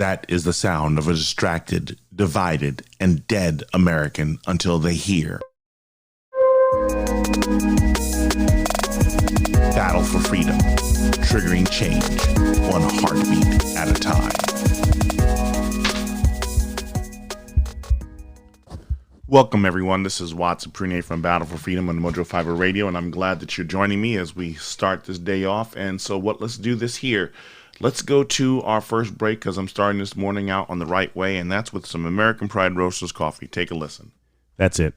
That is the sound of a distracted, divided, and dead American until they hear. Battle for Freedom, triggering change, one heartbeat at a time. Welcome, everyone. This is Watson Prune from Battle for Freedom on Mojo 5 Radio, and I'm glad that you're joining me as we start this day off. And so let's do this here. Let's go to our first break because I'm starting this morning out on the right way, and that's with some American Pride Roasters coffee. Take a listen. That's it.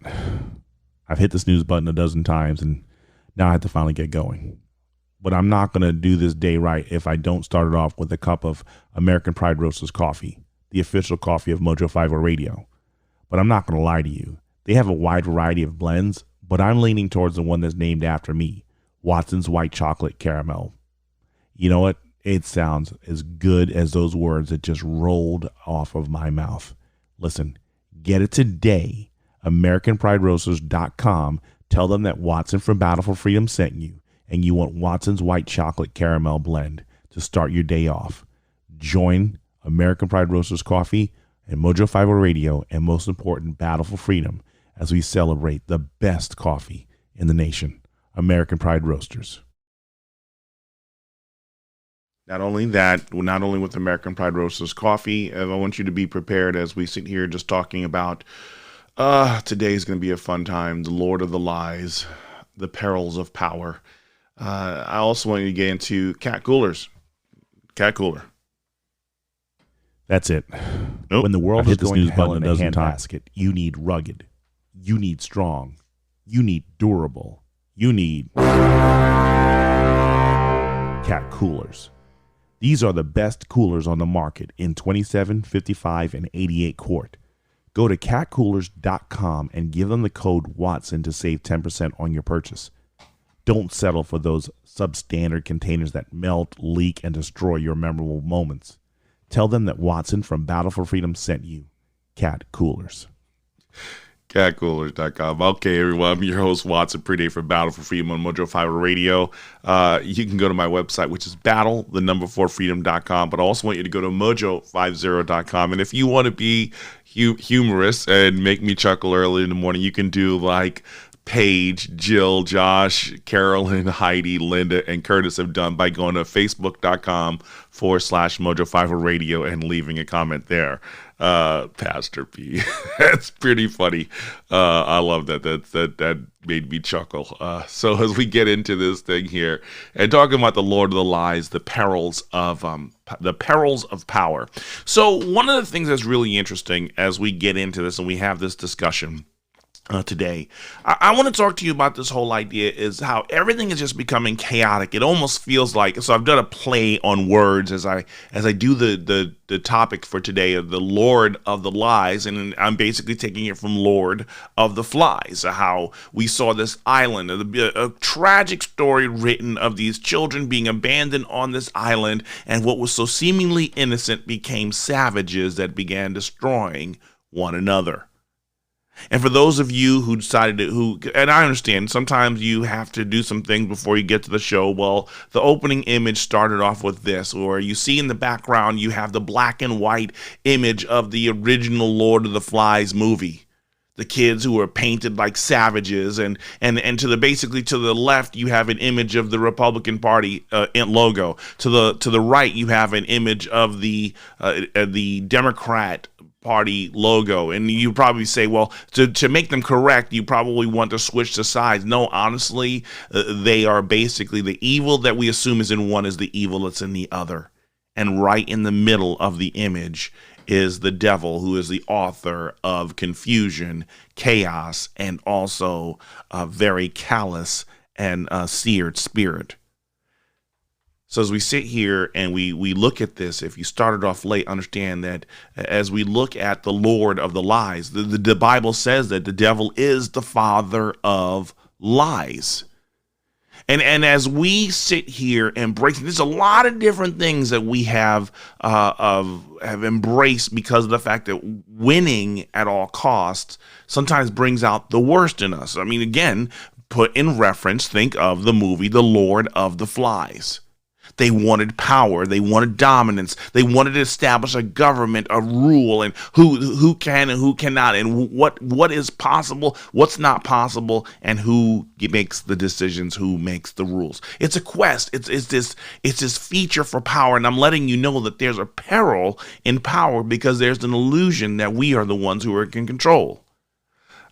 I've hit the snooze button a dozen times, and now I have to finally get going. But I'm not going to do this day right if I don't start it off with a cup of American Pride Roasters coffee, the official coffee of Mojo 5 Radio. But I'm not going to lie to you. They have a wide variety of blends, but I'm leaning towards the one that's named after me, Watson's White Chocolate Caramel. You know what? It sounds as good as those words that just rolled off of my mouth. Listen, get it today. AmericanPrideRoasters.com. Tell them that Watson from Battle for Freedom sent you, and you want Watson's White Chocolate Caramel blend to start your day off. Join American Pride Roasters Coffee and Mojo 5 Radio, and most important, Battle for Freedom, as we celebrate the best coffee in the nation, American Pride Roasters. Not only with American Pride Roasters coffee, I want you to be prepared as we sit here just talking about today is going to be a fun time, the Lord of the Lies, the Perils of Power. I also want you to get into cat coolers. Cat cooler. That's it. Nope. When the world is going to hell in a handbasket, handbasket, you need rugged, you need strong, you need durable, you need cat coolers. These are the best coolers on the market in 27, 55, and 88 quart. Go to catcoolers.com and give them the code Watson to save 10% on your purchase. Don't settle for those substandard containers that melt, leak, and destroy your memorable moments. Tell them that Watson from Battle for Freedom sent you. Cat Coolers. Catcoolers.com. Okay, everyone. I'm your host, Watson Prune from Battle for Freedom on Mojo 5 Radio. You can go to my website, which is battle4freedom.com, but I also want you to go to mojo50.com. And if you want to be humorous and make me chuckle early in the morning, you can do like Paige, Jill, Josh, Carolyn, Heidi, Linda, and Curtis have done by going to facebook.com/Mojo5 Radio and leaving a comment there. Pastor P. That's pretty funny. I love that. That made me chuckle. So as we get into this thing here and talking about the Lord of the Lies, the perils of power. So one of the things that's really interesting as we get into this and we have this discussion today, I want to talk to you about this whole idea is how everything is just becoming chaotic. It almost feels like, so I've done a play on words as I do the topic for today of the Lord of the Lies, and I'm basically taking it from Lord of the Flies, how we saw this island, a tragic story written of these children being abandoned on this island, and what was so seemingly innocent became savages that began destroying one another. And for those of you who decided and I understand sometimes you have to do some things before you get to the show. Well, the opening image started off with this, or you see in the background, you have the black and white image of the original Lord of the Flies movie. The kids who were painted like savages, and to the left you have an image of the Republican Party logo. To the right you have an image of the Democrat Party logo, and you probably say, well, to make them correct, you probably want to switch the sides. No, honestly, they are basically the evil that we assume is in one is the evil that's in the other, and right in the middle of the image is the devil, who is the author of confusion, chaos, and also a very callous and seared spirit. So as we sit here and we look at this, if you started off late, understand that as we look at the Lord of the Lies, the Bible says that the devil is the father of lies. And as we sit here and break, there's a lot of different things that we have embraced because of the fact that winning at all costs sometimes brings out the worst in us. I mean, again, put in reference, think of the movie The Lord of the Flies. They wanted power. They wanted dominance. They wanted to establish a government, a rule, and who can and who cannot, and what is possible, what's not possible, and who makes the decisions, who makes the rules. It's a quest. It's this feature for power, and I'm letting you know that there's a peril in power because there's an illusion that we are the ones who are in control.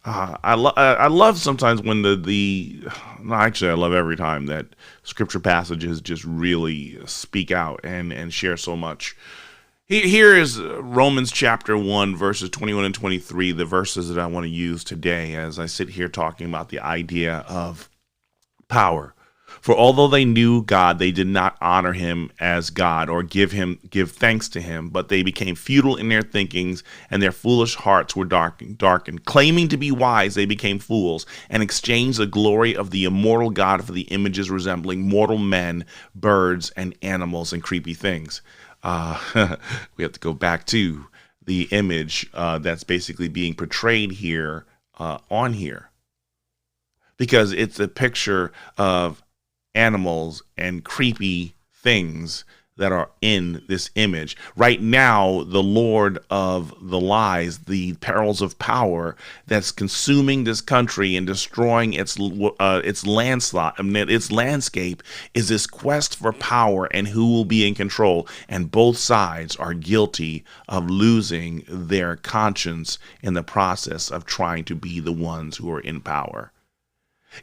I love sometimes when I love every time that scripture passages just really speak out and share so much. Here is Romans chapter 1, verses 21 and 23, the verses that I want to use today as I sit here talking about the idea of power. For although they knew God, they did not honor him as God or give thanks to him, but they became futile in their thinkings, and their foolish hearts were darkened. Claiming to be wise, they became fools and exchanged the glory of the immortal God for the images resembling mortal men, birds, and animals, and creepy things. We have to go back to the image that's basically being portrayed here on here, because it's a picture of animals and creepy things that are in this image. Right now, the Lord of the lies, the perils of power that's consuming this country and destroying its landscape is this quest for power and who will be in control. And both sides are guilty of losing their conscience in the process of trying to be the ones who are in power.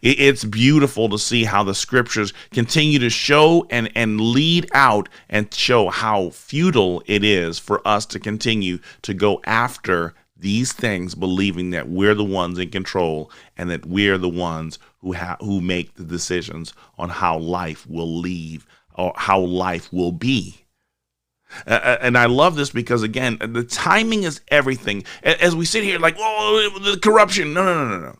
It's beautiful to see how the scriptures continue to show and lead out and show how futile it is for us to continue to go after these things, believing that we're the ones in control and that we're the ones who make the decisions on how life will leave or how life will be. And I love this because, again, the timing is everything. As we sit here like, oh, the corruption. No.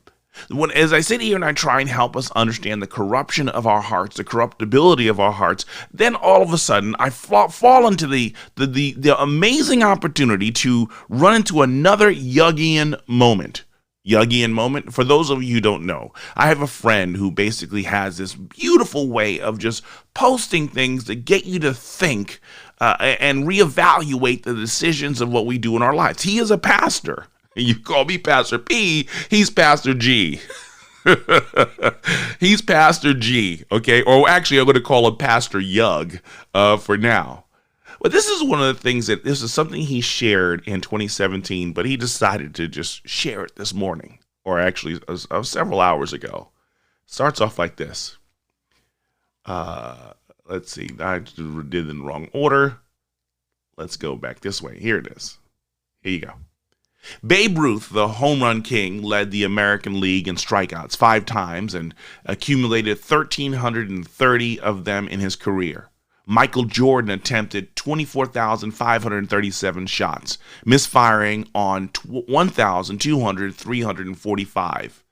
As I sit here and I try and help us understand the corruption of our hearts, the corruptibility of our hearts, then all of a sudden I fall into the amazing opportunity to run into another Yugian moment. Yugian moment, for those of you who don't know, I have a friend who basically has this beautiful way of just posting things that get you to think and reevaluate the decisions of what we do in our lives. He is a pastor. You call me Pastor P, he's Pastor G. He's Pastor G, okay? Or actually, I'm going to call him Pastor Yug for now. But this is one of the things this is something he shared in 2017, but he decided to just share it this morning, or actually several hours ago. Starts off like this. Let's see, I did it in the wrong order. Let's go back this way. Here it is. Here you go. Babe Ruth, the home run king, led the American League in strikeouts 5 times and accumulated 1,330 of them in his career. Michael Jordan attempted 24,537 shots, misfiring on 345.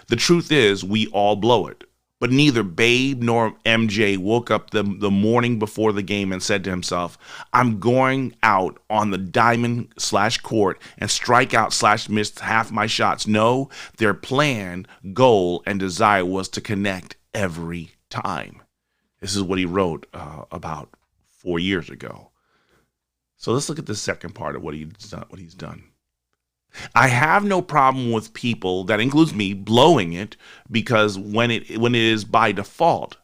The truth is, we all blow it. But neither Babe nor MJ woke up the morning before the game and said to himself, I'm going out on the diamond/court and strike out/miss half my shots. No, their plan, goal, and desire was to connect every time. This is what he wrote about 4 years ago. So let's look at the second part of what he's done. I have no problem with people, that includes me, blowing it because when it is by default,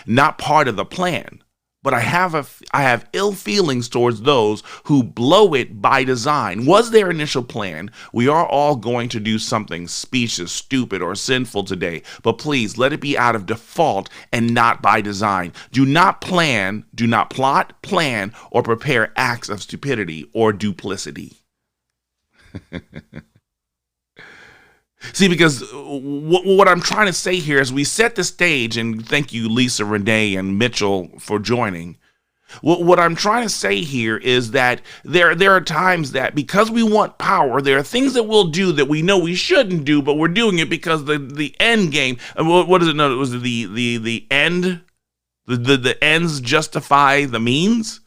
not part of the plan. But I have ill feelings towards those who blow it by design. Was their initial plan, we are all going to do something specious, stupid, or sinful today. But please let it be out of default and not by design. Do not plot, plan, or prepare acts of stupidity or duplicity. See, because what I'm trying to say here is we set the stage, and thank you, Lisa, Renee, and Mitchell for joining. What I'm trying to say here is that there are times that because we want power, there are things that we'll do that we know we shouldn't do, but we're doing it because the end game. What is it? No, it was the end. The ends justify the means.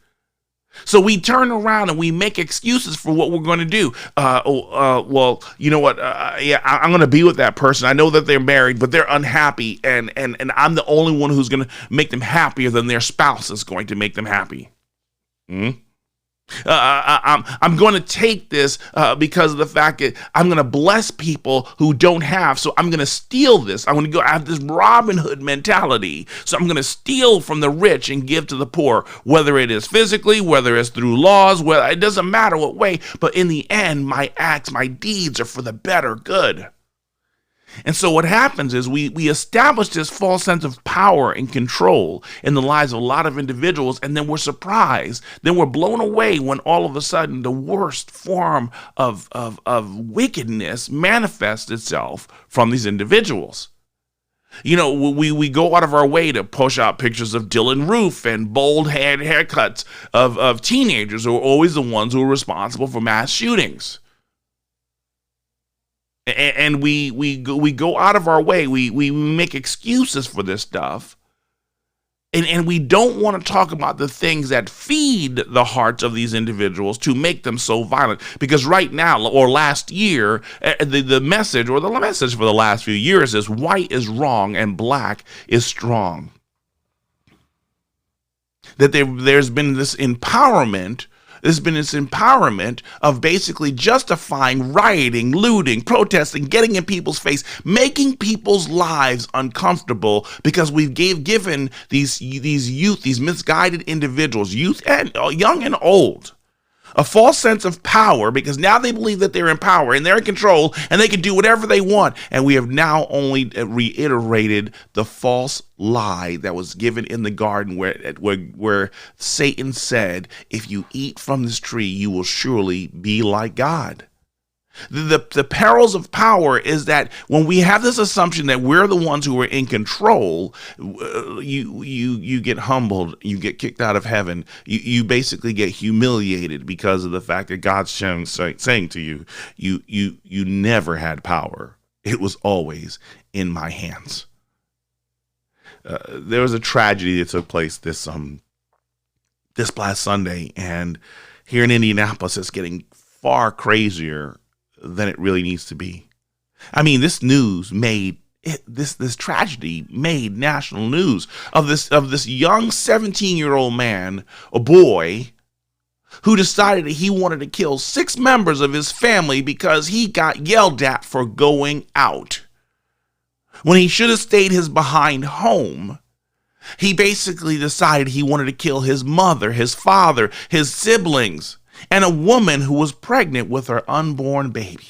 So we turn around and we make excuses for what we're going to do. Well, you know what? Yeah, I'm going to be with that person. I know that they're married, but they're unhappy, and I'm the only one who's going to make them happier than their spouse is going to make them happy. I'm going to take this because of the fact that I'm going to bless people who don't have. So I'm going to steal this. I'm going to go have this Robin Hood mentality. So I'm going to steal from the rich and give to the poor, whether it is physically, whether it's through laws, whether it doesn't matter what way. But in the end, my acts, my deeds are for the better good. And so what happens is we establish this false sense of power and control in the lives of a lot of individuals, and then we're surprised. Then we're blown away when all of a sudden the worst form of wickedness manifests itself from these individuals. You know, we go out of our way to push out pictures of Dylan Roof and bold haircuts of teenagers who are always the ones who are responsible for mass shootings. And we go out of our way. We make excuses for this stuff. And we don't want to talk about the things that feed the hearts of these individuals to make them so violent. Because right now, or last year, the message for the last few years is white is wrong and black is strong. That there's been this empowerment. There's been this empowerment of basically justifying rioting, looting, protesting, getting in people's face, making people's lives uncomfortable because we've given these youth, these misguided individuals, youth and young and old, a false sense of power because now they believe that they're in power and they're in control and they can do whatever they want. And we have now only reiterated the false lie that was given in the garden where Satan said, if you eat from this tree, you will surely be like God. The perils of power is that when we have this assumption that we're the ones who are in control, you get humbled, you get kicked out of heaven, you basically get humiliated because of the fact that God's saying to you, you never had power. It was always in my hands. There was a tragedy that took place this past Sunday, and here in Indianapolis, it's getting far crazier than it really needs to be. I mean, this tragedy made national news of this young 17-year-old man, a boy, who decided that he wanted to kill 6 members of his family because he got yelled at for going out. When he should have stayed his behind home, he basically decided he wanted to kill his mother, his father, his siblings, and a woman who was pregnant with her unborn baby.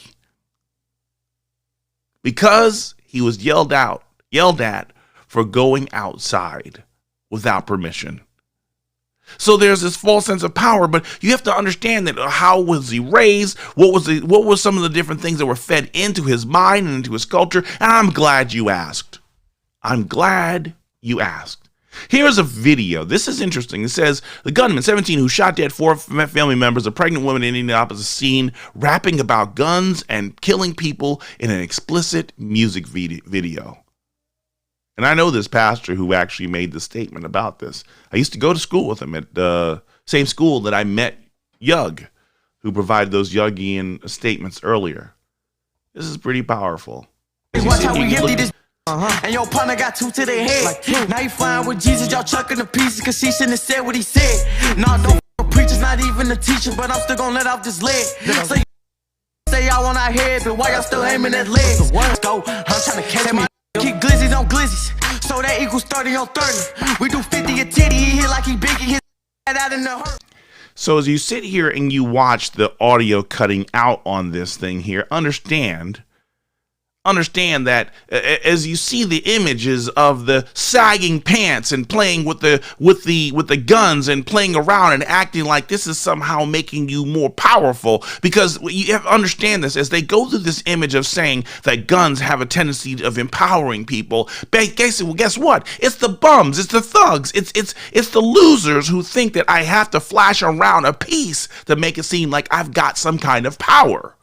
Because he was yelled at for going outside without permission. So there's this false sense of power, but you have to understand that how was he raised? What was some of the different things that were fed into his mind and into his culture? And I'm glad you asked. Here's a video. This is interesting. It says, the gunman, 17, who shot dead 4 family members, a pregnant woman in Indianapolis, is seen rapping about guns and killing people in an explicit music video. And I know this pastor who actually made the statement about this. I used to go to school with him at the same school that I met Yug, who provided those Yugian statements earlier. This is pretty powerful. Watch how we empty this. And your partner got 2 to their head. Now you flying with Jesus, y'all chucking the pieces, cause she shouldn't have said what he said. Nah, don't preacher's not even a teacher, but I'm still gonna let off this lead. So you say y'all on our head, but why y'all still aiming at legs? Let's go, I'm trying to catch my keep glizzies on glizzies, so that equals 30 on 30. We do 50 a titty, he hit like he big, he hit out in the hurt. So as you sit here and you watch the audio cutting out on this thing here, understand that as you see the images of the sagging pants and playing with the guns and playing around and acting like this is somehow making you more powerful, because you have to understand this as they go through this image of saying that guns have a tendency of empowering people. Well, guess what? It's the bums, it's the thugs, it's the losers who think that I have to flash around a piece to make it seem like I've got some kind of power.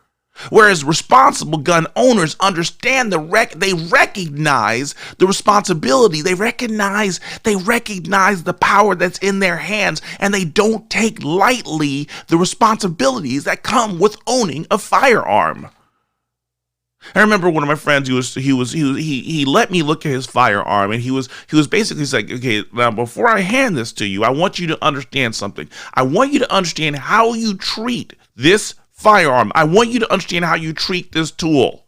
Whereas responsible gun owners understand they recognize the responsibility. They recognize the power that's in their hands, and they don't take lightly the responsibilities that come with owning a firearm. I remember one of my friends. He let me look at his firearm, and he was basically like, okay, now before I hand this to you, I want you to understand something. I want you to understand how you treat this firearm. I want you to understand how you treat this tool.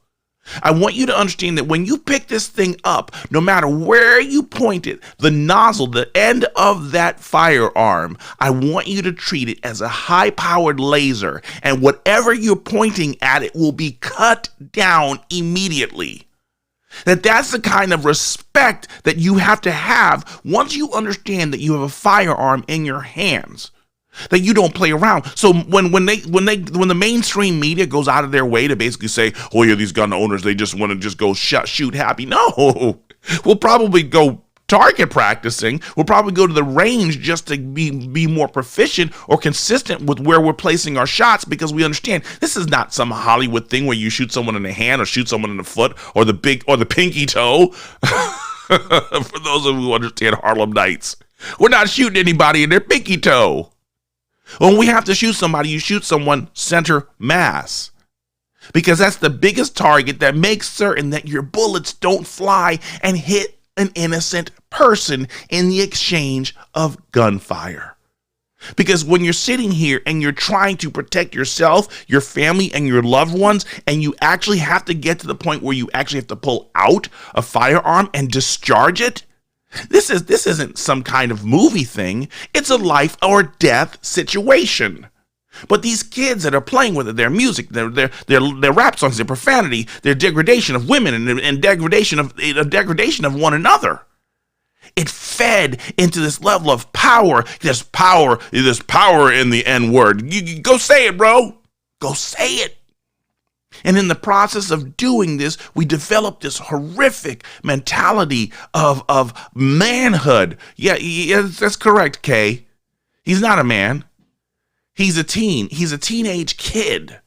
I want you to understand that when you pick this thing up, no matter where you point it, the nozzle, the end of that firearm, I want you to treat it as a high-powered laser, and whatever you're pointing at, it will be cut down immediately. That's the kind of respect that you have to have once you understand that you have a firearm in your hands, that you don't play around. So when the mainstream media goes out of their way to basically say, oh yeah, these gun owners, they just want to just go shoot happy. No, we'll probably go target practicing. We'll probably go to the range just to be more proficient or consistent with where we're placing our shots, because we understand this is not some Hollywood thing where you shoot someone in the hand or shoot someone in the foot or the pinky toe. For those of you who understand Harlem Nights, we're not shooting anybody in their pinky toe. When we have to shoot somebody, you shoot someone center mass, because that's the biggest target that makes certain that your bullets don't fly and hit an innocent person in the exchange of gunfire. Because when you're sitting here and you're trying to protect yourself, your family, and your loved ones, and you actually have to get to the point where you actually have to pull out a firearm and discharge it, this isn't some kind of movie thing. It's a life or death situation. But these kids that are playing with it, their music, their rap songs, their profanity, their degradation of women, and degradation of one another, it fed into this level of power. There's power in the N-word. You go say it, bro. Go say it. And in the process of doing this, we develop this horrific mentality of manhood. Yeah, that's correct, Kay. He's not a man. He's a teen. He's a teenage kid.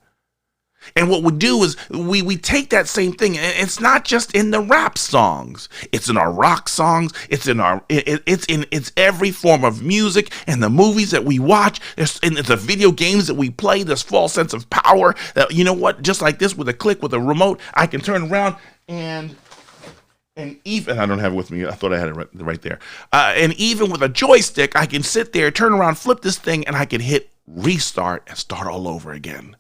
And what we do is we take that same thing, and it's not just in the rap songs. It's in our rock songs. It's in every form of music and the movies that we watch. It's in the video games that we play. This false sense of power that, you know what, just like this, with a click with a remote, I can turn around and even, I don't have it with me. I thought I had it right there. And even with a joystick, I can sit there, turn around, flip this thing, and I can hit restart and start all over again.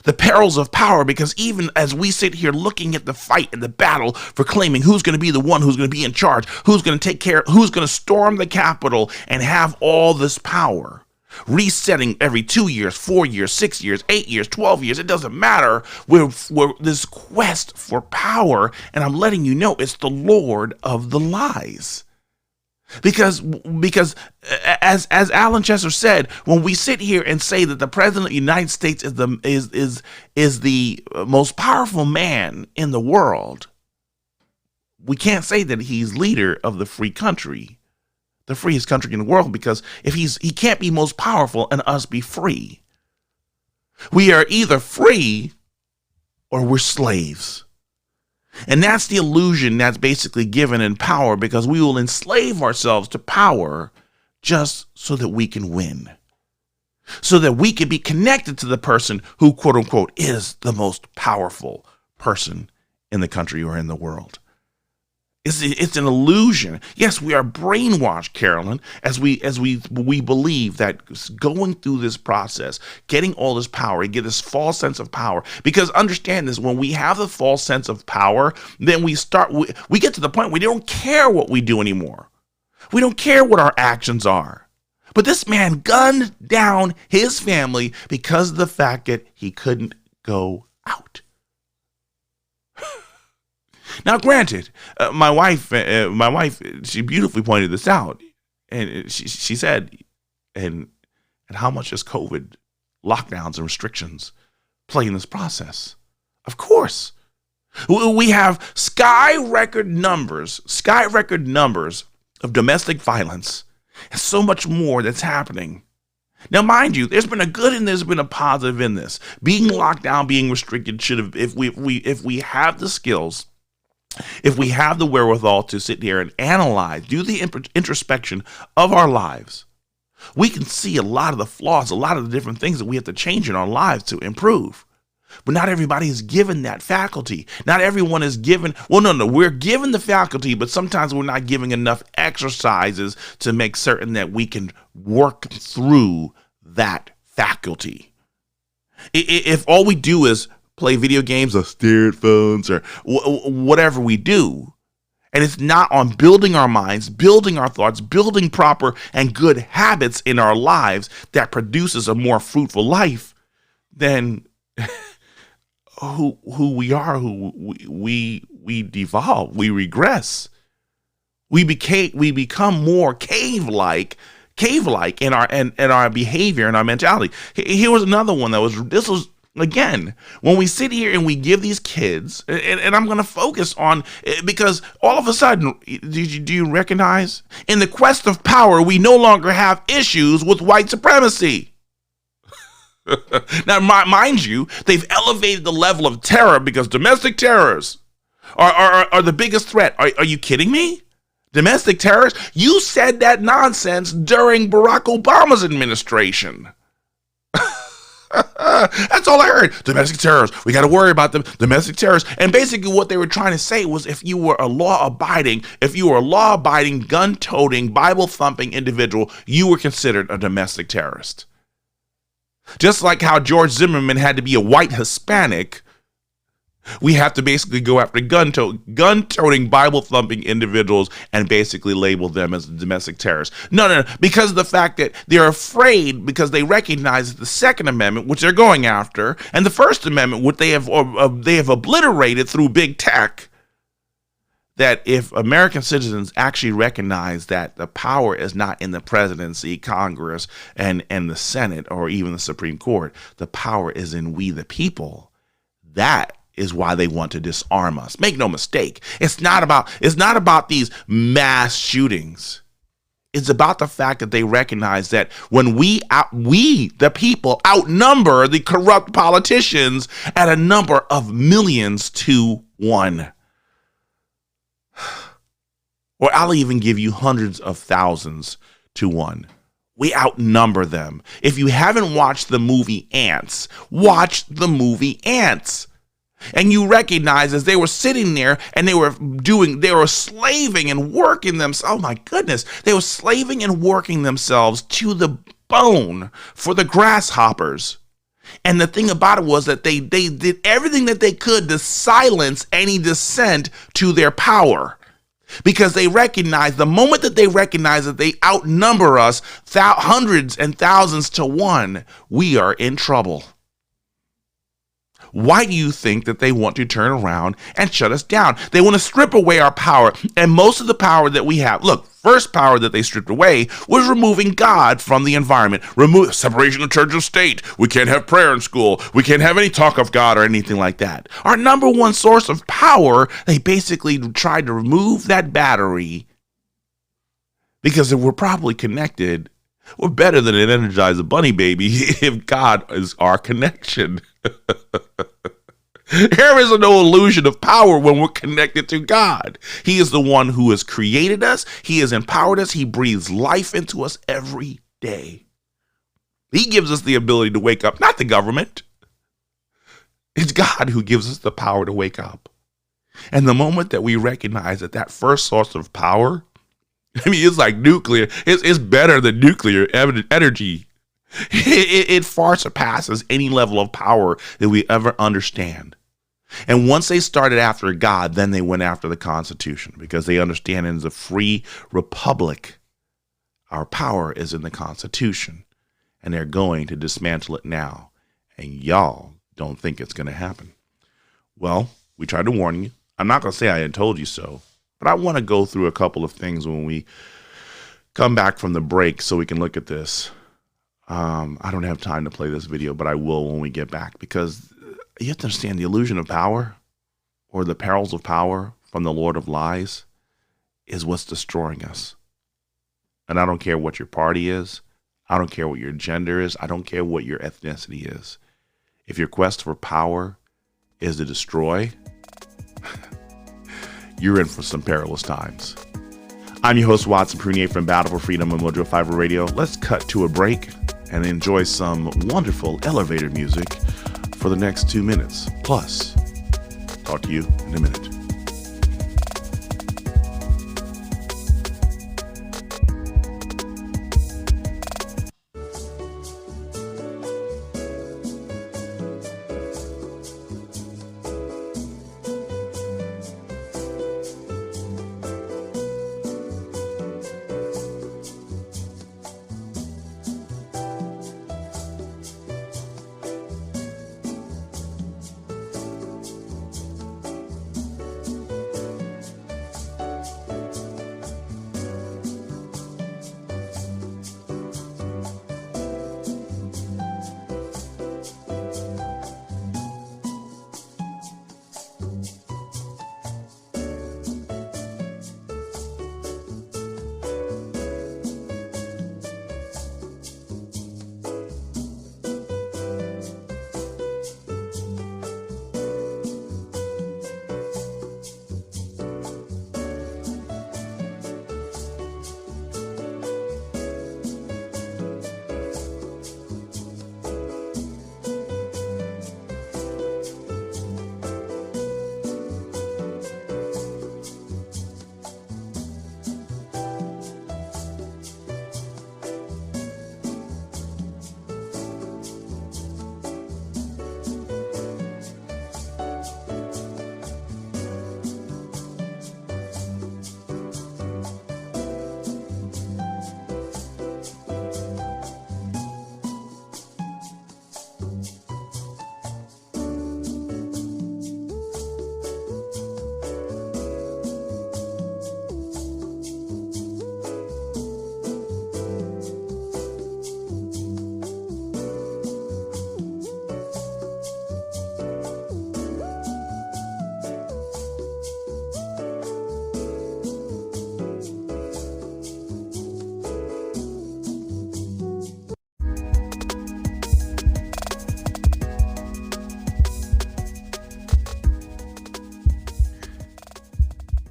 The perils of power, because even as we sit here looking at the fight and the battle for claiming who's going to be the one who's going to be in charge, who's going to take care, who's going to storm the Capitol and have all this power, resetting every 2 years, 4 years, 6 years, 8 years, 12 years, it doesn't matter. We're this quest for power, and I'm letting you know it's the Lord of the lies. Because as Alan Chester said, when we sit here and say that the President of the United States is the most powerful man in the world, we can't say that he's leader of the free country, the freest country in the world, because if he can't be most powerful and us be free. We are either free or we're slaves. And that's the illusion that's basically given in power, because we will enslave ourselves to power just so that we can win, so that we can be connected to the person who, quote unquote, is the most powerful person in the country or in the world. It's an illusion. Yes, we are brainwashed, Carolyn, as we believe that going through this process, getting all this power, you get this false sense of power. Because understand this, when we have the false sense of power, then we get to the point where we don't care what we do anymore. We don't care what our actions are. But this man gunned down his family because of the fact that he couldn't go out. Now, granted, my wife, she beautifully pointed this out, and she said, and how much does COVID lockdowns and restrictions play in this process? Of course, we have sky record numbers of domestic violence, and so much more that's happening. Now, mind you, there's been a good and there's been a positive in this. Being locked down, being restricted should have, if we have the skills, if we have the wherewithal to sit here and analyze, do the introspection of our lives, we can see a lot of the flaws, a lot of the different things that we have to change in our lives to improve. But not everybody is given that faculty. Not everyone is given, we're given the faculty, but sometimes we're not giving enough exercises to make certain that we can work through that faculty. If all we do is play video games or stare at phones or whatever we do, and it's not on building our minds, building our thoughts, building proper and good habits in our lives that produces a more fruitful life, then who we are, we devolve, we regress. We become more cave-like in our behavior and our mentality. Here was another one this was again, when we sit here and we give these kids, and I'm going to focus on, because all of a sudden, do you recognize? In the quest of power, we no longer have issues with white supremacy. Now, mind you, they've elevated the level of terror because domestic terrorists are the biggest threat. Are you kidding me? Domestic terrorists? You said that nonsense during Barack Obama's administration. That's all I heard. Domestic terrorists. We got to worry about them. Domestic terrorists. And basically what they were trying to say was if you were a law-abiding, gun-toting, Bible-thumping individual, you were considered a domestic terrorist. Just like how George Zimmerman had to be a white Hispanic, we have to basically go after gun-toting, Bible-thumping individuals and basically label them as domestic terrorists. No, because of the fact that they're afraid, because they recognize the Second Amendment, which they're going after, and the First Amendment, which they have obliterated through big tech, that if American citizens actually recognize that the power is not in the presidency, Congress, and the Senate, or even the Supreme Court, the power is in we the people, that is why they want to disarm us. Make no mistake. It's not about these mass shootings. It's about the fact that they recognize that when we the people outnumber the corrupt politicians at a number of millions to one. Or I'll even give you hundreds of thousands to one. We outnumber them. If you haven't watched the movie Ants, watch the movie Ants. And you recognize as they were sitting there and they were slaving and working themselves. Oh my goodness. They were slaving and working themselves to the bone for the grasshoppers. And the thing about it was that they did everything that they could to silence any dissent to their power. Because they recognize, the moment that they recognize that they outnumber us hundreds and thousands to one, we are in trouble. Why do you think that they want to turn around and shut us down? They want to strip away our power. And most of the power that we have, look, first power that they stripped away was removing God from the environment. Remove separation of church and state. We can't have prayer in school. We can't have any talk of God or anything like that. Our number one source of power, they basically tried to remove that battery because if we're properly connected, we're better than an Energizer Bunny baby if God is our connection. There is no illusion of power when we're connected to God. He is the one who has created us. He has empowered us. He breathes life into us every day. He gives us the ability to wake up, not the government. It's God who gives us the power to wake up. And the moment that we recognize that first source of power, I mean, it's like nuclear. It's better than nuclear energy. It far surpasses any level of power that we ever understand. And once they started after God, then they went after the Constitution because they understand it is a free republic. Our power is in the Constitution, and they're going to dismantle it now. And y'all don't think it's going to happen. Well, we tried to warn you. I'm not going to say I had told you so, but I want to go through a couple of things when we come back from the break so we can look at this. I don't have time to play this video, but I will when we get back, because you have to understand the illusion of power, or the perils of power from the Lord of Lies, is what's destroying us. And I don't care what your party is. I don't care what your gender is. I don't care what your ethnicity is. If your quest for power is to destroy, you're in for some perilous times. I'm your host, Watson Prunier from Battle for Freedom on Mojo 5 Radio. Let's cut to a break and enjoy some wonderful elevator music for the next 2 minutes. Plus, talk to you in a minute.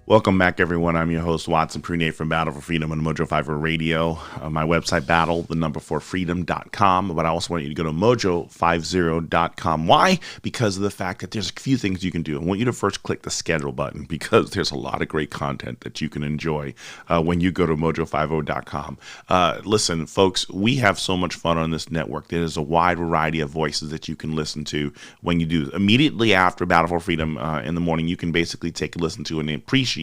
Welcome back, everyone. I'm your host, Watson Prunier from Battle for Freedom on Mojo 5 Radio. My website, battle4freedom.com. But I also want you to go to mojo50.com. Why? Because of the fact that there's a few things you can do. I want you to first click the schedule button because there's a lot of great content that you can enjoy when you go to mojo50.com. Listen, folks, we have so much fun on this network. There's a wide variety of voices that you can listen to when you do. Immediately after Battle for Freedom in the morning, you can basically take a listen to and appreciate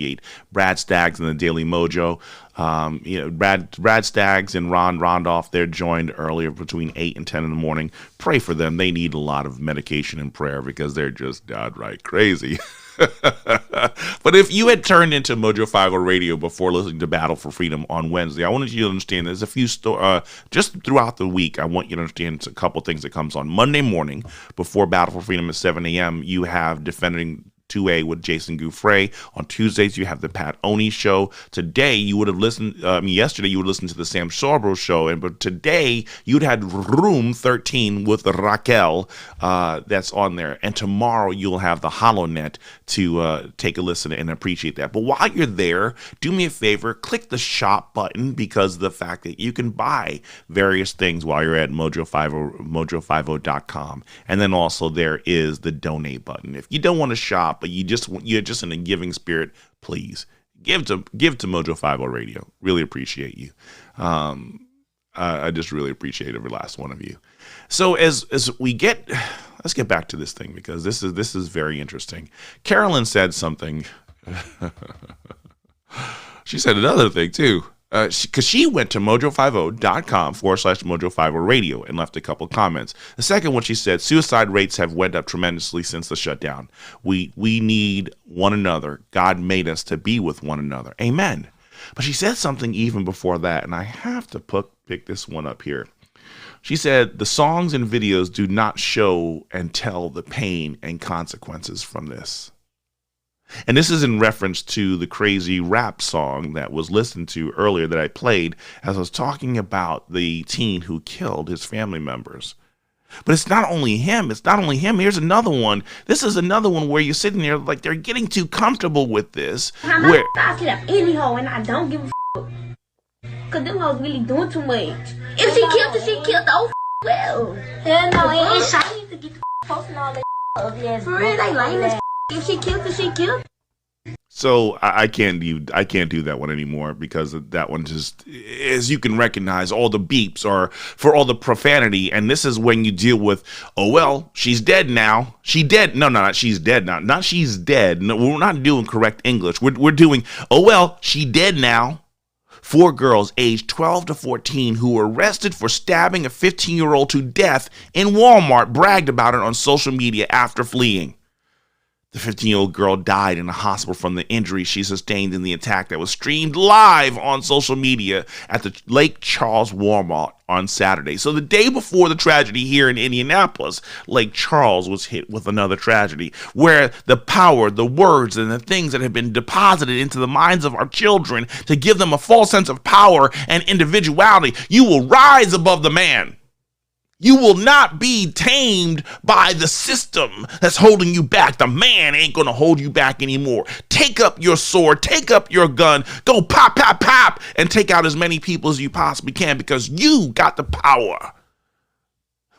Brad Staggs and the Daily Mojo. Brad Staggs and Ron Rondolph, they're joined earlier between 8 and 10 in the morning. Pray for them. They need a lot of medication and prayer because they're just downright crazy. But if you had turned into Mojo 5 Radio before listening to Battle for Freedom on Wednesday, I wanted you to understand there's a few just throughout the week. I want you to understand a couple things that comes on Monday morning before Battle for Freedom at 7 a.m. You have Defending 2A with Jason Gouffre. On Tuesdays, you have the Pat Oni Show. Today, you would have listened, yesterday, you would listen to the Sam Sorbo Show, but today, you'd had Room 13 with Raquel that's on there. And tomorrow, you'll have the HoloNet to take a listen and appreciate that. But while you're there, do me a favor, click the shop button because of the fact that you can buy various things while you're at mojo50.com. And then also there is the donate button. If you don't want to shop, but you're just in a giving spirit, please give to Mojo 5 Radio. Really appreciate you. I just really appreciate every last one of you. So as we let's get back to this thing because this is very interesting. Carolyn said something. She said another thing too. Because she went to mojo50.com/Mojo5 Radio and left a couple comments. The second one, she said, suicide rates have went up tremendously since the shutdown. We need one another. God made us to be with one another. Amen. But she said something even before that, and I have to pick this one up here. She said, the songs and videos do not show and tell the pain and consequences from this. And this is in reference to the crazy rap song that was listened to earlier that I played as I was talking about the teen who killed his family members. But it's not only him. It's not only him. Here's another one. This is another one where you're sitting there like they're getting too comfortable with this. Where I slap any hoe and I don't give a fuck. Because them hoes really doing too much. If she killed her, she killed her. Well. Hell no, and Shiny needs to get the posting all that ugly ass. For real, they lame as if she killed her, she killed her. So I can't do that one anymore because that one just, as you can recognize, all the beeps are for all the profanity, and this is when you deal with, oh well, she's dead now. She dead? No, not she's dead now. Not she's dead. No, we're not doing correct English. We're doing, oh well, she dead now. 4 girls aged 12 to 14 who were arrested for stabbing a 15-year-old to death in Walmart bragged about it on social media after fleeing. The 15-year-old girl died in a hospital from the injury she sustained in the attack that was streamed live on social media at the Lake Charles Walmart on Saturday. So the day before the tragedy here in Indianapolis, Lake Charles was hit with another tragedy where the power, the words, and the things that have been deposited into the minds of our children to give them a false sense of power and individuality, you will rise above the man. You will not be tamed by the system that's holding you back. The man ain't going to hold you back anymore. Take up your sword, take up your gun, go pop, pop, pop, and take out as many people as you possibly can because you got the power.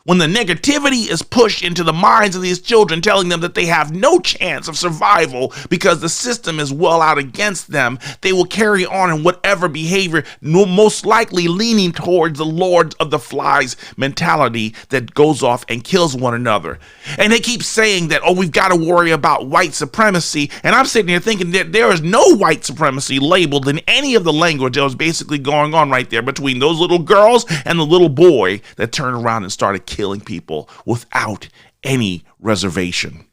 When the negativity is pushed into the minds of these children, telling them that they have no chance of survival because the system is well out against them, they will carry on in whatever behavior, most likely leaning towards the Lord of the Flies mentality that goes off and kills one another. And they keep saying that, oh, we've got to worry about white supremacy. And I'm sitting here thinking that there is no white supremacy labeled in any of the language that was basically going on right there between those little girls and the little boy that turned around and started killing people without any reservation.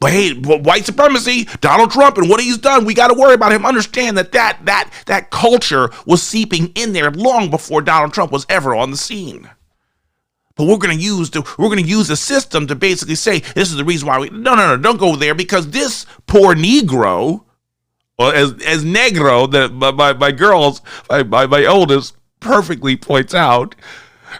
But hey, white supremacy, Donald Trump and what he's done, we got to worry about him. Understand that culture was seeping in there long before Donald Trump was ever on the scene. But we're going to use the system to basically say this is the reason why no, don't go there because this poor Negro, or as Negro that my girls, my oldest perfectly points out.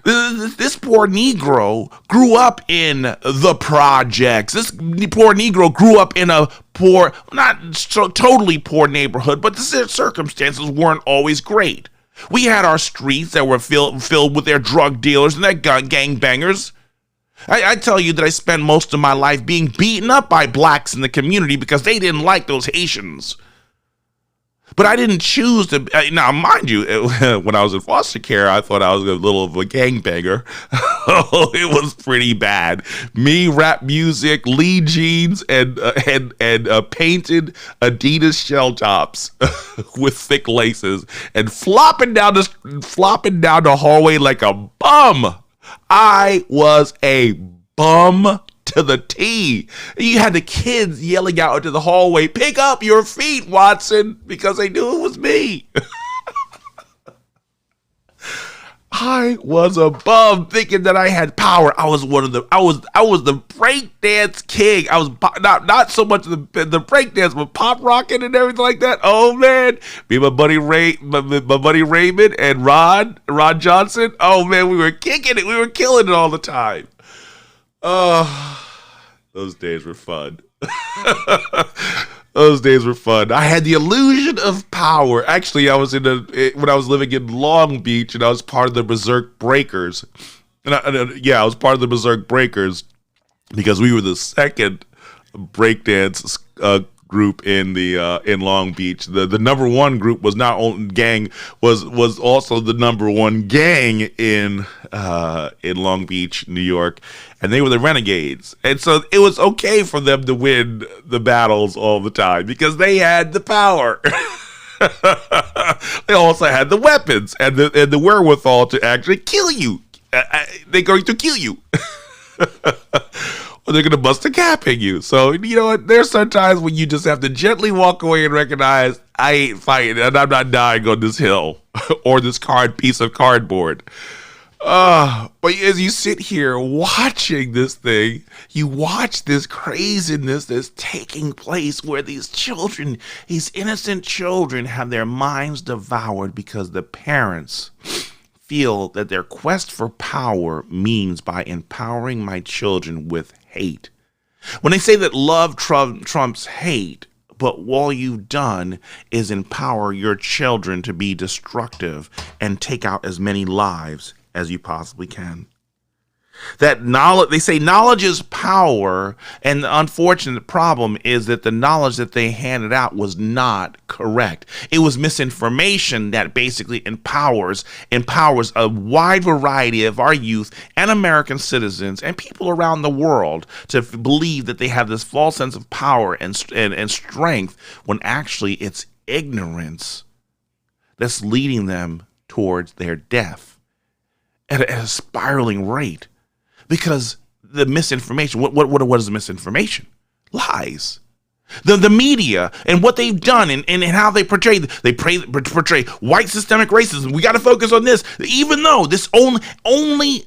This poor Negro grew up in the projects. This poor Negro grew up in a poor, not so totally poor neighborhood, but the circumstances weren't always great. We had our streets that were filled with their drug dealers and their gangbangers. I tell you that I spent most of my life being beaten up by blacks in the community because they didn't like those Haitians. But I didn't choose to. Now, mind you, when I was in foster care, I thought I was a little of a gangbanger. It was pretty bad. Me, rap music, Lee jeans, and painted Adidas shell tops with thick laces, and flopping down the hallway like a bum. I was a bum to the T. You had the kids yelling out into the hallway, "Pick up your feet, Watson," because they knew it was me. I was a bum thinking that I had power. I was the breakdance king. I was not so much the breakdance, but pop rocking and everything like that. Oh man, me and my buddy Raymond and Ron Johnson. Oh man, we were kicking it. We were killing it all the time. Oh, those days were fun. Those days were fun. I had the illusion of power. Actually, I was when I was living in Long Beach, and I was part of the Berserk Breakers. I was part of the Berserk Breakers because we were the second breakdance group in Long Beach. The number one group was not only gang, was also the number one gang in Long Beach, New York, and they were the Renegades. And so it was okay for them to win the battles all the time because they had the power. They also had the weapons and the wherewithal to actually kill you. They're going to kill you. Or they're going to bust a cap in you. So, you know what? There's sometimes when you just have to gently walk away and recognize, I ain't fighting and I'm not dying on this hill or this piece of cardboard. But as you sit here watching this thing, you watch this craziness that's taking place where these children, these innocent children, have their minds devoured because the parents feel that their quest for power means by empowering my children with hate. When they say that love trumps hate, but all you've done is empower your children to be destructive and take out as many lives as you possibly can. That knowledge, they say knowledge is power, and the unfortunate problem is that the knowledge that they handed out was not correct. It was misinformation that basically empowers a wide variety of our youth and American citizens and people around the world to believe that they have this false sense of power and strength, when actually it's ignorance that's leading them towards their death at a spiraling rate. Because the misinformation, what is misinformation? Lies. The media and what they've done and how they portray white systemic racism. We got to focus on this, even though this only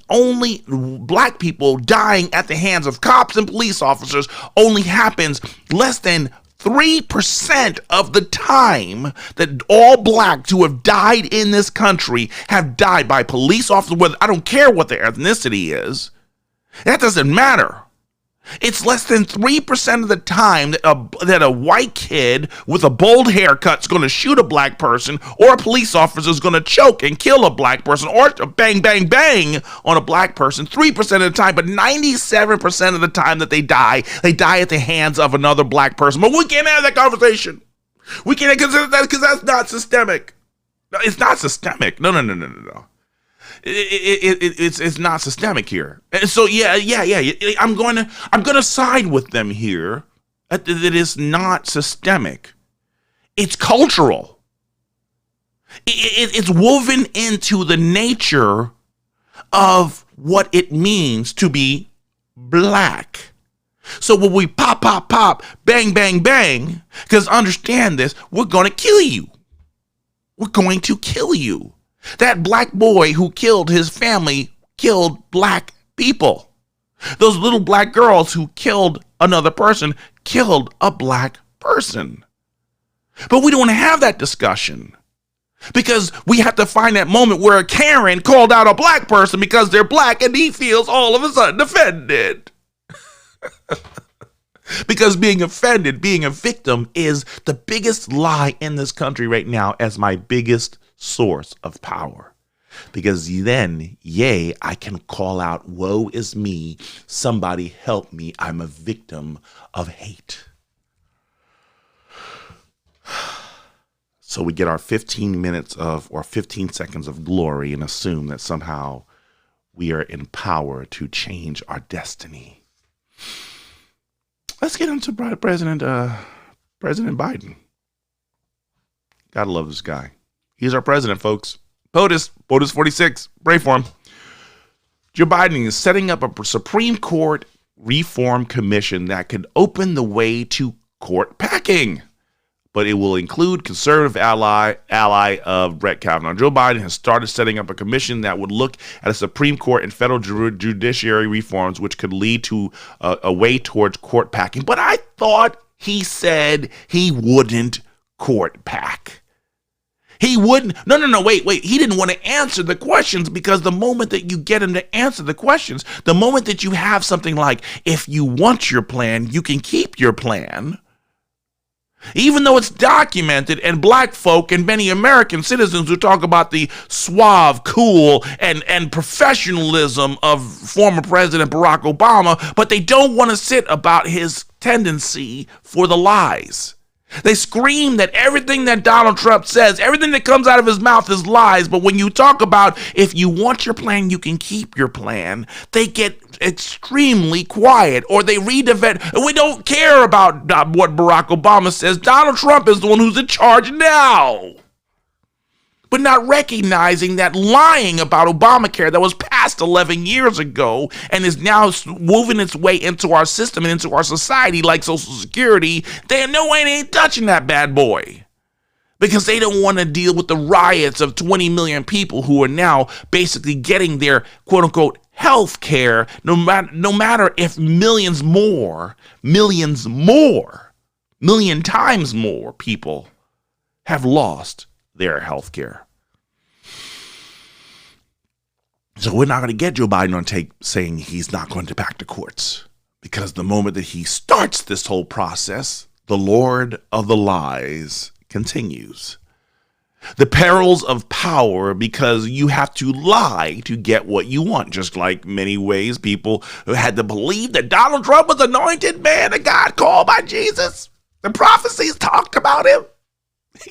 black people dying at the hands of cops and police officers only happens less than 3% of the time that all blacks who have died in this country have died by police officers. Whether, I don't care what their ethnicity is. That doesn't matter. It's less than 3% of the time that a white kid with a bold haircut is going to shoot a black person, or a police officer is going to choke and kill a black person, or bang, bang, bang on a black person. 3% of the time, but 97% of the time that they die at the hands of another black person. But we can't have that conversation. We can't, because that's not systemic. No, it's not systemic. No. It's not systemic here. And so yeah. I'm going to side with them here that it is not systemic. It's cultural. It's woven into the nature of what it means to be black. So when we pop, bang, bang, bang, because understand this, we're going to kill you. We're going to kill you. That black boy who killed his family killed black people. Those little black girls who killed another person killed a black person. But we don't have that discussion because we have to find that moment where a Karen called out a black person because they're black and he feels all of a sudden offended. Because being offended, being a victim, is the biggest lie in this country right now as my biggest source of power. Because then, I can call out, woe is me, somebody help me, I'm a victim of hate. So we get our 15 minutes of, or 15 seconds of glory and assume that somehow we are in power to change our destiny. Let's get into President Biden. Gotta love this guy. He's our president, folks. POTUS 46. Pray for him. Joe Biden is setting up a Supreme Court reform commission that could open the way to court packing, but it will include conservative ally of Brett Kavanaugh. Joe Biden has started setting up a commission that would look at a Supreme Court and federal judiciary reforms, which could lead to a way towards court packing. But I thought he said he wouldn't court pack. He wouldn't. No, wait. He didn't want to answer the questions, because the moment that you get him to answer the questions, the moment that you have something like, if you want your plan, you can keep your plan, even though it's documented, and black folk and many American citizens who talk about the suave, cool, and professionalism of former President Barack Obama, but they don't want to sit about his tendency for the lies. They scream that everything that Donald Trump says, everything that comes out of his mouth is lies. But when you talk about, if you want your plan, you can keep your plan, they get extremely quiet, or they read the vet. We don't care about what Barack Obama says. Donald Trump is the one who's in charge now. But not recognizing that lying about Obamacare that was passed 11 years ago and is now moving its way into our system and into our society like Social Security, they no way they ain't touching that bad boy. because they don't want to deal with the riots of 20 million people who are now basically getting their quote unquote health care, no matter if million times more people have lost their health care. So we're not going to get Joe Biden on tape saying he's not going to back the courts, because the moment that he starts this whole process, the Lord of the lies continues. The perils of power, because you have to lie to get what you want. Just like many ways people had to believe that Donald Trump was anointed man of God, called by Jesus. The prophecies talked about him.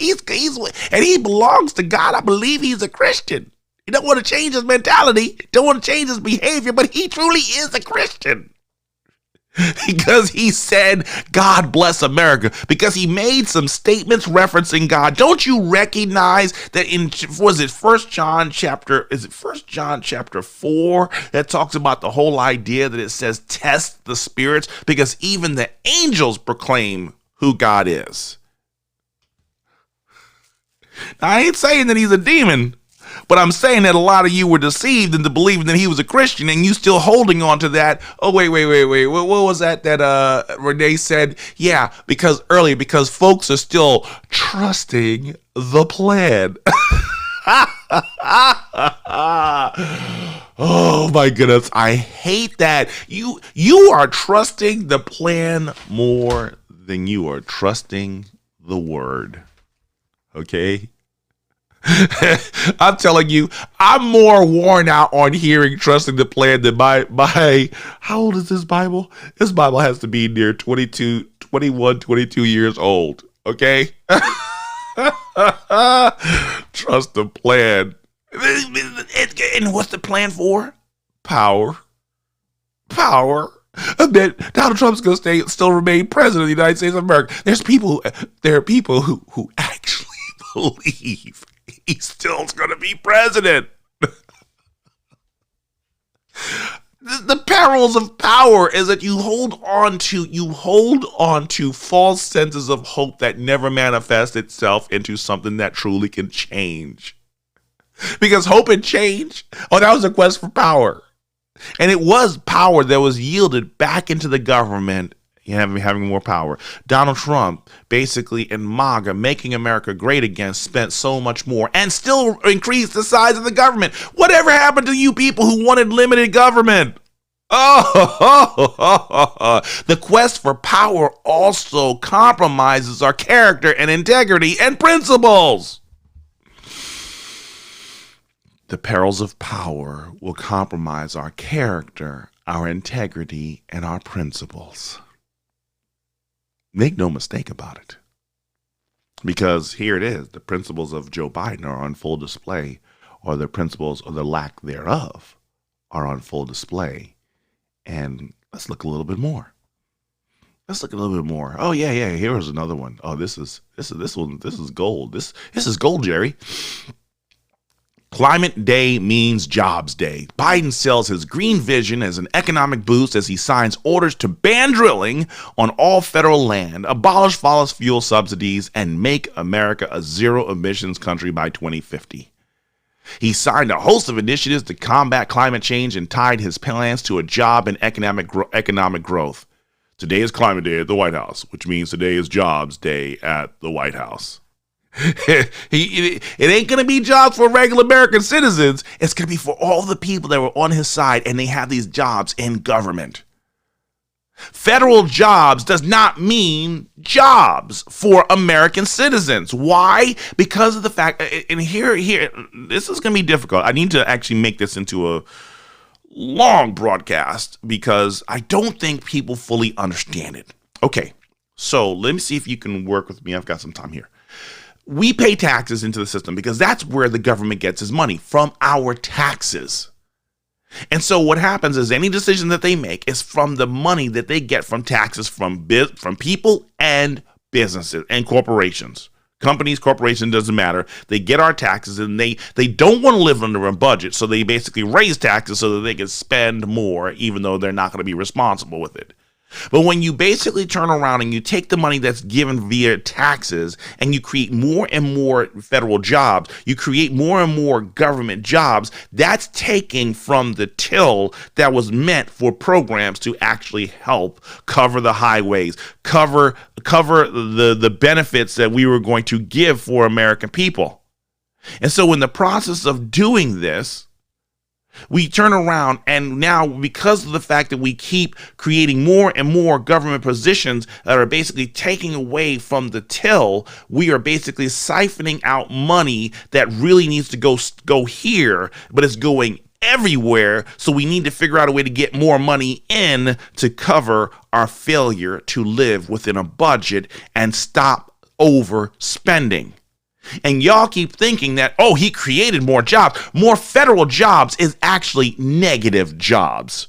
And he belongs to God. I believe he's a Christian. He don't want to change his mentality, don't want to change his behavior, but he truly is a Christian. Because he said, God bless America, because he made some statements referencing God. Don't you recognize that in, was it 1 John chapter 4 that talks about the whole idea that it says test the spirits, because even the angels proclaim who God is. Now, I ain't saying that he's a demon, but I'm saying that a lot of you were deceived into believing that he was a Christian, and you still holding on to that. Oh, wait. What was that Renee said? Yeah, because folks are still trusting the plan. Oh my goodness, I hate that. You are trusting the plan more than you are trusting the word. Okay? I'm telling you, I'm more worn out on hearing trusting the plan than my how old is this Bible? This Bible has to be near 22 years old. Okay? Trust the plan. And what's the plan for? Power. I bet Donald Trump's going to still remain president of the United States of America. There are people who actually believe he's still going to be president. The perils of power is that you hold on to false senses of hope that never manifest itself into something that truly can change. Because hope and change, that was a quest for power. And it was power that was yielded back into the government, having more power. Donald Trump, basically in MAGA, making America great again, spent so much more and still increased the size of the government. Whatever happened to you people who wanted limited government? The quest for power also compromises our character and integrity and principles. The perils of power will compromise our character, our integrity, and our principles. Make no mistake about it. Because here it is, the principles of Joe Biden are on full display, or the principles or the lack thereof are on full display. And let's look a little bit more. Oh yeah, here is another one. Oh, this is gold. This is gold, Jerry. Climate Day means Jobs Day. Biden sells his green vision as an economic boost as he signs orders to ban drilling on all federal land, abolish fossil fuel subsidies, and make America a zero-emissions country by 2050. He signed a host of initiatives to combat climate change and tied his plans to a job and economic growth. Today is Climate Day at the White House, which means today is Jobs Day at the White House. It ain't going to be jobs for regular American citizens. It's going to be for all the people that were on his side and they have these jobs in government. Federal jobs does not mean jobs for American citizens. Why? Because of the fact, and here, this is going to be difficult. I need to actually make this into a long broadcast because I don't think people fully understand it. Okay, so let me see if you can work with me. I've got some time here. We pay taxes into the system because that's where the government gets its money, from our taxes. And so what happens is any decision that they make is from the money that they get from taxes from people and businesses and corporations. Companies, corporations, doesn't matter. They get our taxes and they don't want to live under a budget. So they basically raise taxes so that they can spend more, even though they're not going to be responsible with it. But when you basically turn around and you take the money that's given via taxes and you create more and more federal jobs, you create more and more government jobs, that's taking from the till that was meant for programs to actually help cover the highways, cover the benefits that we were going to give for American people. And so in the process of doing this, we turn around and now, because of the fact that we keep creating more and more government positions that are basically taking away from the till, we are basically siphoning out money that really needs to go here, but it's going everywhere. So we need to figure out a way to get more money in to cover our failure to live within a budget and stop overspending. And y'all keep thinking that, oh, he created more jobs. More federal jobs is actually negative jobs.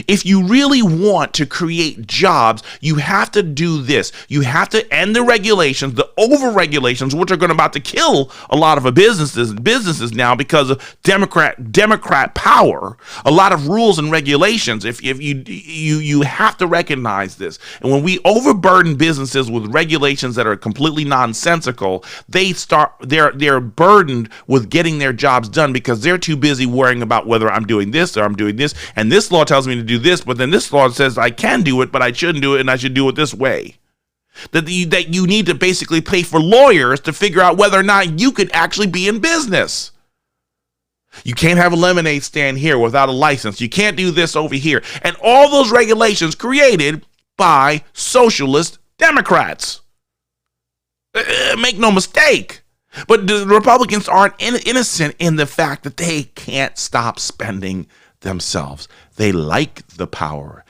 If you really want to create jobs, you have to do this. You have to end the regulations, the over-regulations, which are about to kill a lot of businesses now because of Democrat power. A lot of rules and regulations. If you have to recognize this. And when we overburden businesses with regulations that are completely nonsensical, they're burdened with getting their jobs done because they're too busy worrying about whether I'm doing this or I'm doing this. And this law tells me to do this, but then this law says I can do it, but I shouldn't do it, and I should do it this way. That you need to basically pay for lawyers to figure out whether or not you could actually be in business. You can't have a lemonade stand here without a license. You can't do this over here. And all those regulations created by socialist Democrats. Make no mistake. But the Republicans aren't innocent in the fact that they can't stop spending themselves. They like the power.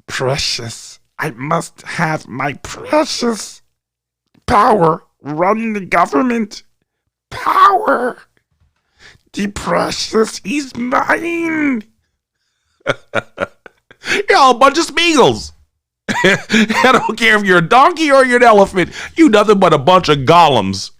Precious. I must have my precious power. Run the government. Power. The precious is mine. You're all a bunch of Smeagol's. I don't care if you're a donkey or you're an elephant. You nothing but a bunch of golems.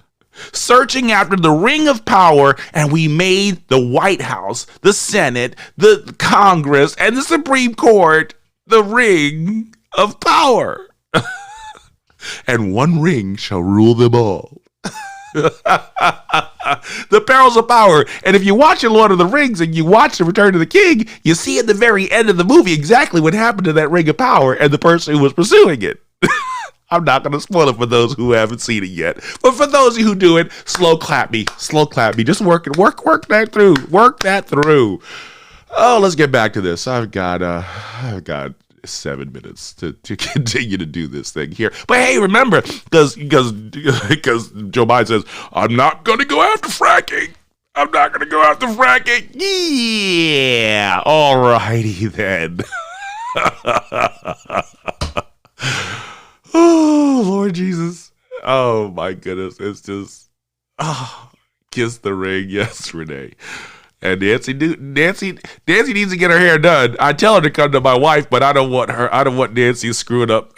Searching after the ring of power, and we made the White House, the Senate, the Congress, and the Supreme Court the ring of power. And one ring shall rule them all. The Perils of Power. And if you watch Lord of the Rings and you watch The Return of the King, you see at the very end of the movie exactly what happened to that ring of power and the person who was pursuing it. I'm not going to spoil it for those who haven't seen it yet. But for those of you who do it, slow clap me. Just work that through. Work that through. Oh, let's get back to this. I've got 7 minutes to continue to do this thing here. But hey, remember, because Joe Biden says, I'm not going to go after fracking. Yeah. All righty then. Oh, Lord Jesus. Oh, my goodness. It's just, kiss the ring. Yes, Renee. And Nancy needs to get her hair done. I tell her to come to my wife, but I don't want Nancy screwing up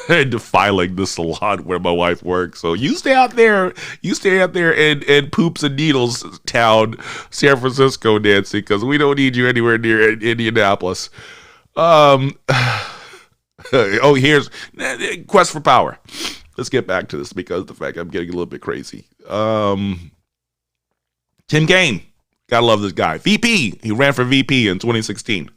and defiling the salon where my wife works. So you stay out there in Poops and Needles town, San Francisco, Nancy, because we don't need you anywhere near Indianapolis. Here's Quest for Power. Let's get back to this because of the fact I'm getting a little bit crazy. Tim Kaine. Gotta love this guy. VP. He ran for VP in 2016.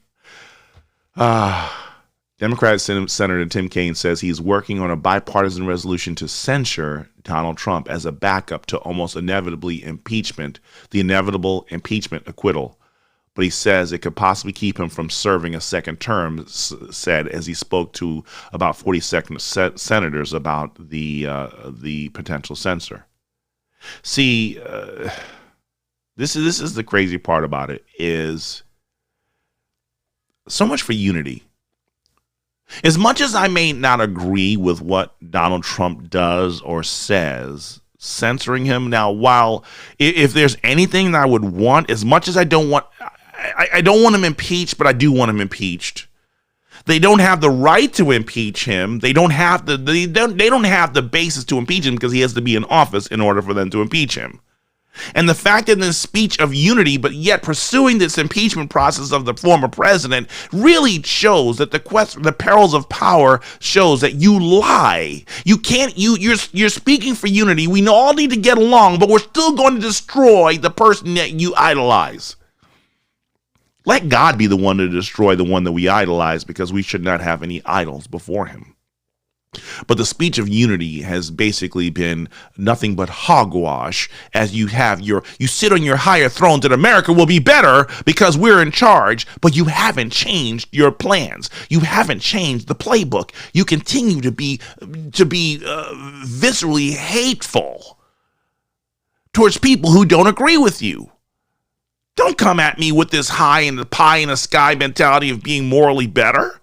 Democrat Senator Tim Kaine says he's working on a bipartisan resolution to censure Donald Trump as a backup to almost the inevitable impeachment acquittal. But he says it could possibly keep him from serving a second term, said as he spoke to about 40 senators about the potential censor. See, this is the crazy part about it, is so much for unity. As much as I may not agree with what Donald Trump does or says, censoring him now, while if there's anything that I would want, as much as I don't want him impeached, but I do want him impeached. They don't have the right to impeach him. They don't have the basis to impeach him because he has to be in office in order for them to impeach him. And the fact in this speech of unity, but yet pursuing this impeachment process of the former president, really shows that the perils of power shows that you lie. You're speaking for unity. We all need to get along, but we're still going to destroy the person that you idolize. Let God be the one to destroy the one that we idolize, because we should not have any idols before him. But the speech of unity has basically been nothing but hogwash, as you sit on your higher throne that America will be better because we're in charge, but you haven't changed your plans. You haven't changed the playbook. You continue to be viscerally hateful towards people who don't agree with you. Don't come at me with this high in the pie in the sky mentality of being morally better.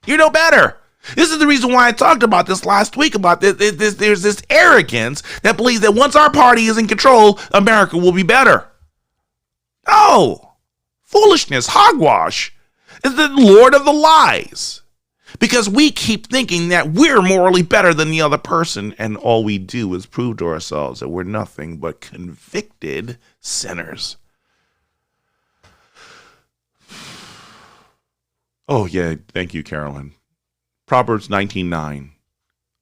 You're no better. This is the reason why I talked about this last week, about this. There's this arrogance that believes that once our party is in control, America will be better. No. Foolishness, hogwash, is the Lord of the lies. Because we keep thinking that we're morally better than the other person, and all we do is prove to ourselves that we're nothing but convicted sinners. Oh, yeah, thank you, Carolyn. Proverbs 19:9.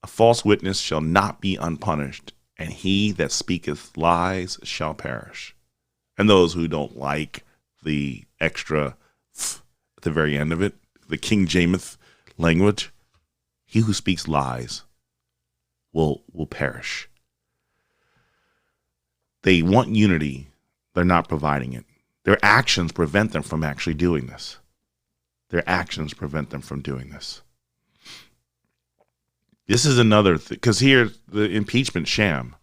A false witness shall not be unpunished, and he that speaketh lies shall perish. And those who don't like the extra at the very end of it, the King James language, he who speaks lies will perish. They want unity. They're not providing it. Their actions prevent them from actually doing this. Their actions prevent them from doing this. This is another thing, because here's the impeachment sham.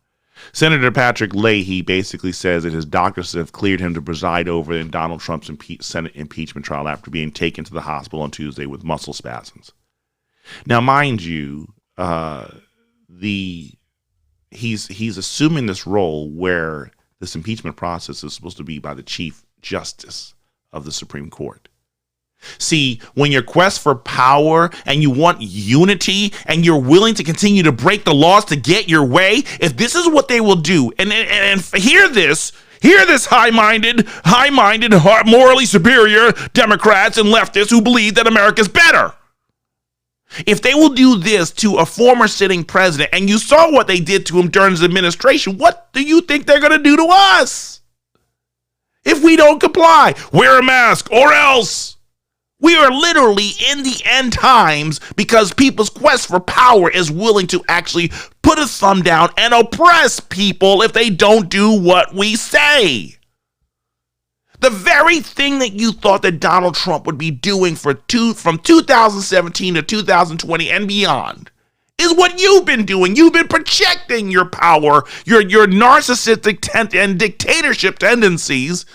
Senator Patrick Leahy basically says that his doctors have cleared him to preside over in Donald Trump's Senate impeachment trial after being taken to the hospital on Tuesday with muscle spasms. Now, mind you, he's assuming this role where this impeachment process is supposed to be by the Chief Justice of the Supreme Court. See, when your quest for power and you want unity and you're willing to continue to break the laws to get your way, if this is what they will do, and hear this high-minded, morally superior Democrats and leftists who believe that America's better. If they will do this to a former sitting president, and you saw what they did to him during his administration, what do you think they're going to do to us? If we don't comply, wear a mask or else. We are literally in the end times because people's quest for power is willing to actually put a thumb down and oppress people if they don't do what we say. The very thing that you thought that Donald Trump would be doing from 2017 to 2020 and beyond is what you've been doing. You've been projecting your power, your narcissistic and dictatorship tendencies,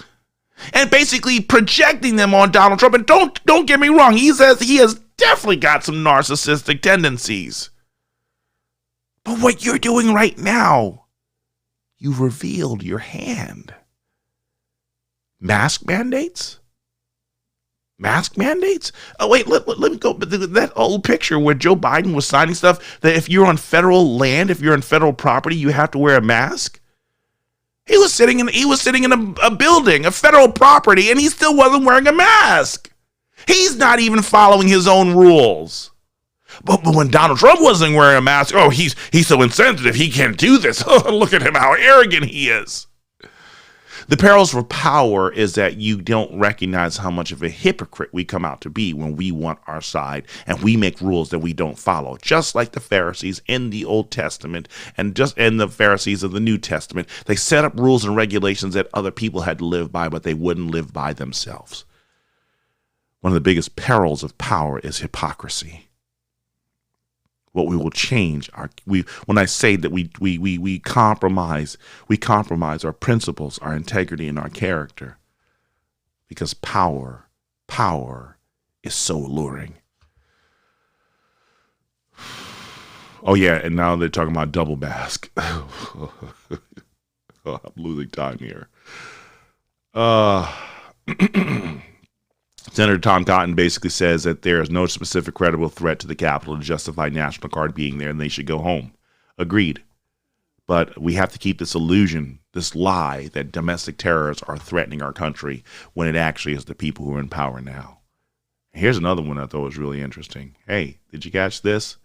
and basically projecting them on Donald Trump. And don't get me wrong, he says he has definitely got some narcissistic tendencies. But what you're doing right now, you've revealed your hand. Mask mandates? Oh, wait, let me go. But that old picture where Joe Biden was signing stuff that if you're on federal land, if you're on federal property, you have to wear a mask. He was sitting in a building, a federal property, and he still wasn't wearing a mask. He's not even following his own rules. But when Donald Trump wasn't wearing a mask, oh, he's so insensitive, he can't do this. Oh, look at him, how arrogant he is. The perils of power is that you don't recognize how much of a hypocrite we come out to be when we want our side and we make rules that we don't follow, just like the Pharisees in the Old Testament and just in the Pharisees of the New Testament. They set up rules and regulations that other people had to live by, but they wouldn't live by themselves. One of the biggest perils of power is hypocrisy. What we will change when I say that we compromise our principles, our integrity, and our character, because power is so alluring. Oh yeah, and now they're talking about double mask. Oh, I'm losing time here. Senator Tom Cotton basically says that there is no specific credible threat to the Capitol to justify National Guard being there and they should go home. Agreed. But we have to keep this illusion, this lie that domestic terrorists are threatening our country when it actually is the people who are in power now. Here's another one I thought was really interesting. Hey, did you catch this?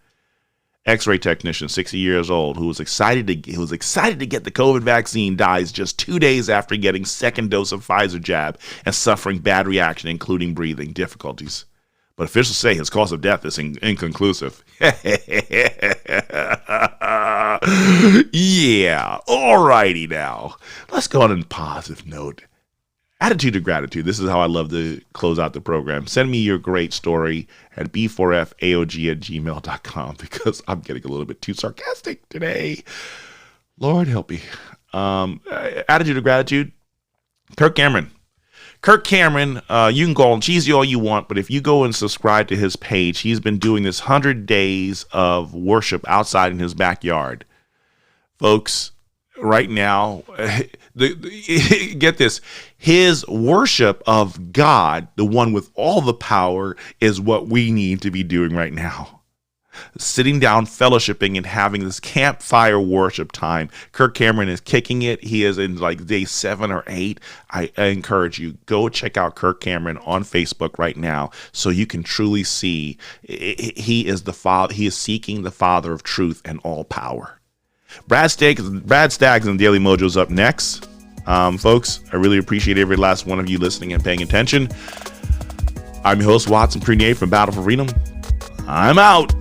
X-ray technician, 60 years old, who was excited to get the COVID vaccine, dies just 2 days after getting second dose of Pfizer jab and suffering bad reaction, including breathing difficulties. But officials say his cause of death is inconclusive. Yeah, alrighty now. Let's go on a positive note. Attitude of gratitude. This is how I love to close out the program. Send me your great story at b4faog@gmail.com because I'm getting a little bit too sarcastic today. Lord help me. Attitude of gratitude. Kirk Cameron, you can call him cheesy all you want, but if you go and subscribe to his page, he's been doing this 100 days of worship outside in his backyard. Folks, right now, get this, his worship of God, the one with all the power, is what we need to be doing right now. Sitting down, fellowshipping, and having this campfire worship time. Kirk Cameron is kicking it. He is in like day 7 or 8. I encourage you, go check out Kirk Cameron on Facebook right now so you can truly see he is the Father. He is seeking the Father of truth and all power. Brad Staggs and Daily Mojo is up next. Folks, I really appreciate every last one of you listening and paying attention. I'm your host, Watson Prunier from Battle for Freedom. I'm out.